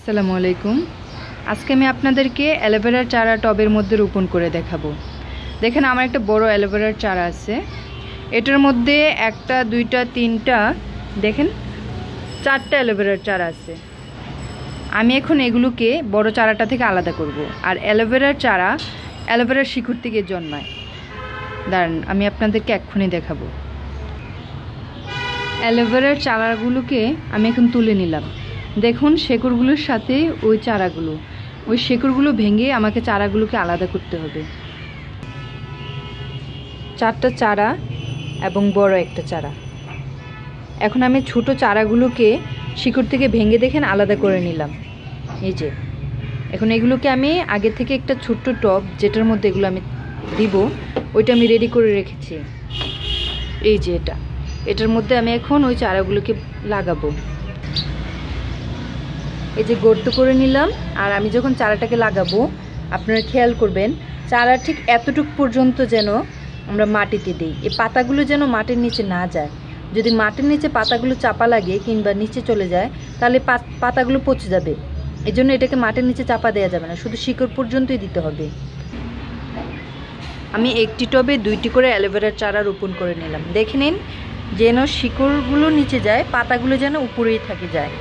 আসসালামু আলাইকুম। আজকে আমি আপনাদেরকে অ্যালোভেরার চারা টবের মধ্যে রোপণ করে দেখাবো। দেখেন আমার একটা বড় অ্যালোভেরার চারা আছে। এটার মধ্যে একটা দুইটা তিনটা দেখেন চারটা অ্যালোভেরার চারা আছে। আমি এখন এগুলোকে বড় চারাটা থেকে আলাদা করব। আর অ্যালোভেরার চারা অ্যালোভেরার শিকড় থেকে জন্মায়। দাঁড়ান আমি আপনাদেরকে এক্ষুনি দেখাবো। অ্যালোভেরার চারাগুলোকে আমি এখন তুলে নিলাম। দেখুন শেকড়গুলোর সাথে ওই চারাগুলো, ওই শেকড়গুলো ভেঙে আমাকে চারাগুলোকে আলাদা করতে হবে। চারটা চারা এবং বড় একটা চারা। এখন আমি ছোট চারাগুলোকে শিকড় থেকে ভেঙে দেখেন আলাদা করে নিলাম। এই যে এখন এগুলোকে আমি আগে থেকে একটা ছোট্ট টব যেটার মধ্যে এগুলো আমি দিব ওইটা আমি রেডি করে রেখেছি। এই যে এটার মধ্যে আমি এখন ওই চারাগুলোকে লাগাবো। এই যে গর্ত করে নিলাম। আর আমি যখন চারাটাকে লাগাবো আপনারা খেয়াল করবেন চারা ঠিক এতটুকু পর্যন্ত যেন আমরা মাটিতে দিই। এই পাতাগুলো যেন মাটির নিচে না যায়। যদি মাটির নিচে পাতাগুলো চাপা লাগে কিংবা নিচে চলে যায় তাহলে পাতাগুলো পচে যাবে। এই জন্য এটাকে মাটির নিচে চাপা দেওয়া যাবে না, শুধু শিকড় পর্যন্তই দিতে হবে। আমি একটি টবে 2টি করে অ্যালোভেরার চারা রোপণ করে নিলাম। দেখে নিন যেন শিকড়গুলো নিচে যায়, পাতাগুলো যেন উপরেই থাকে যায়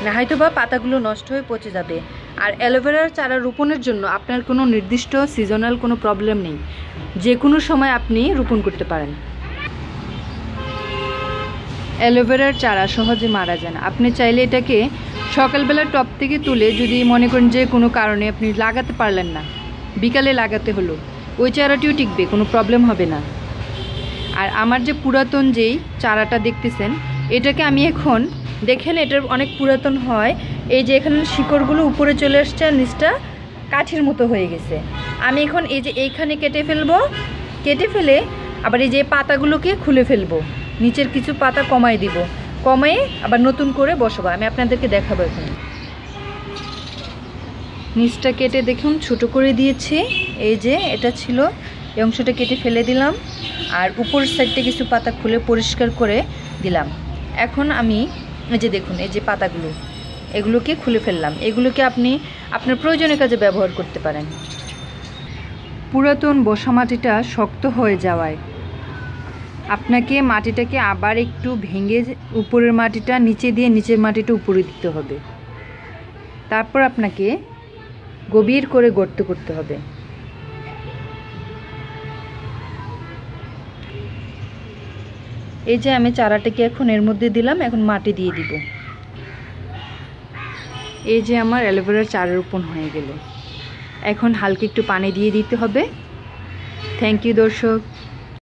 না, হয়তো বা পাতাগুলো নষ্ট হয়ে পচে যাবে। আর অ্যালোভেরার চারা রোপণের জন্য আপনার কোনো নির্দিষ্ট সিজনাল কোনো প্রবলেম নেই, যে কোনো সময় আপনি রোপণ করতে পারেন। অ্যালোভেরার চারা সহজে মারা যায় না। আপনি চাইলে এটাকে সকালবেলা টব থেকে তুলে যদি মনে করেন যে কোনো কারণে আপনি লাগাতে পারলেন না, বিকালে লাগাতে হলো, ওই চারাটিও টিকবে, কোনো প্রবলেম হবে না। আর আমার যে পুরাতন যেই চারাটা দেখতেছেন এটাকে আমি এখন দেখেন এটার অনেক পুরাতন হয়। এই যে এখানে শিকড়গুলো উপরে চলে আসছে আর নিচটা কাঠির মতো হয়ে গেছে। আমি এখন এই যে এইখানে কেটে ফেলবো, কেটে ফেলে আবার এই যে পাতাগুলোকে খুলে ফেলবো, নিচের কিছু পাতা কমাই দিব, কমাই আবার নতুন করে বসাবো। আমি আপনাদেরকে দেখাবো। এখন নিচটা কেটে দেখুন ছোট করে দিয়েছি। এই যে এটা ছিল এই অংশটা কেটে ফেলে দিলাম আর উপরের সাইডটা কিছু পাতা খুলে পরিষ্কার করে দিলাম। এখন আমি এই যে দেখুন এই যে পাতাগুলো এগুলোকে খুলে ফেললাম। এগুলোকে আপনি আপনার প্রয়োজনীয় কাজে ব্যবহার করতে পারেন। পুরাতন বসা মাটিটা শক্ত হয়ে যাওয়ায় আপনাকে মাটিটাকে আবার একটু ভেঙে উপরের মাটিটা নিচে দিয়ে নিচের মাটিটা উপরে দিতে হবে। তারপর আপনাকে গভীর করে গর্ত করতে হবে। এই যে আমি চারাটাকে এখন এর মধ্যে দিলাম, এখন মাটি দিয়ে দিব। এই যে আমার অ্যালোভেরার চারা রোপণ হয়ে গেল। এখন হালকা একটু পানি দিয়ে দিতে হবে। থ্যাংক ইউ দর্শক।